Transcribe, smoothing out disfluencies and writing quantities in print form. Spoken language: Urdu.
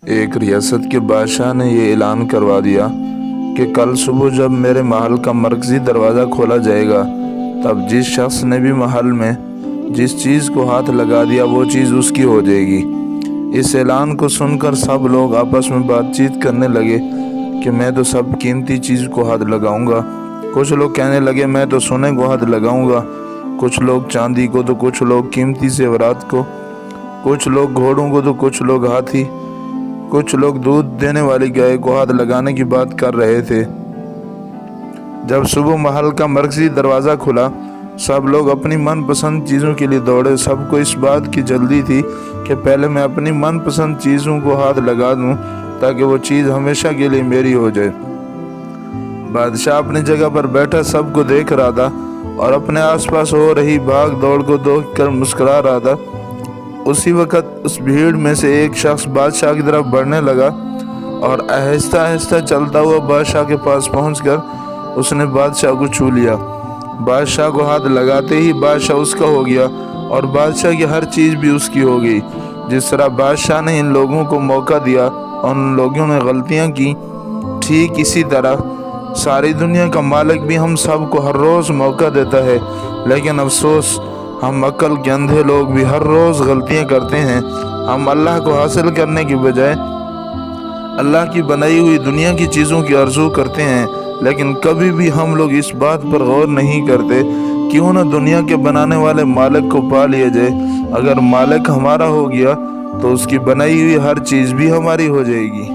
ایک ریاست کے بادشاہ نے یہ اعلان کروا دیا کہ کل صبح جب میرے محل کا مرکزی دروازہ کھولا جائے گا، تب جس شخص نے بھی محل میں جس چیز کو ہاتھ لگا دیا وہ چیز اس کی ہو جائے گی۔ اس اعلان کو سن کر سب لوگ آپس میں بات چیت کرنے لگے کہ میں تو سب قیمتی چیز کو ہاتھ لگاؤں گا۔ کچھ لوگ کہنے لگے میں تو سونے کو ہاتھ لگاؤں گا، کچھ لوگ چاندی کو، تو کچھ لوگ قیمتی زیورات کو، کچھ لوگ گھوڑوں کو، تو کچھ لوگ ہاتھی، کچھ لوگ دودھ دینے والی گائے کو ہاتھ لگانے کی بات کر رہے تھے۔ جب صبح محل کا مرکزی دروازہ کھلا، سب لوگ اپنی من پسند چیزوں کے لیے دوڑے۔ سب کو اس بات کی جلدی تھی کہ پہلے میں اپنی من پسند چیزوں کو ہاتھ لگا دوں تاکہ وہ چیز ہمیشہ کے لیے میری ہو جائے۔ بادشاہ اپنی جگہ پر بیٹھا سب کو دیکھ رہا تھا اور اپنے آس پاس ہو رہی بھاگ دوڑ کو دیکھ کر مسکرا رہا تھا۔ اسی وقت اس بھیڑ میں سے ایک شخص بادشاہ کی طرف بڑھنے لگا اور آہستہ آہستہ چلتا ہوا بادشاہ کے پاس پہنچ کر اس نے بادشاہ کو چھو لیا۔ بادشاہ کو ہاتھ لگاتے ہی بادشاہ اس کا ہو گیا اور بادشاہ کی ہر چیز بھی اس کی ہو گئی۔ جس طرح بادشاہ نے ان لوگوں کو موقع دیا اور ان لوگوں نے غلطیاں کی، ٹھیک اسی طرح ساری دنیا کا مالک بھی ہم سب کو ہر روز موقع دیتا ہے، لیکن افسوس ہم عقل کے اندھے لوگ بھی ہر روز غلطیاں کرتے ہیں۔ ہم اللہ کو حاصل کرنے کی بجائے اللہ کی بنائی ہوئی دنیا کی چیزوں کی آرزو کرتے ہیں، لیکن کبھی بھی ہم لوگ اس بات پر غور نہیں کرتے کیوں نہ دنیا کے بنانے والے مالک کو پا لیا جائے۔ اگر مالک ہمارا ہو گیا تو اس کی بنائی ہوئی ہر چیز بھی ہماری ہو جائے گی۔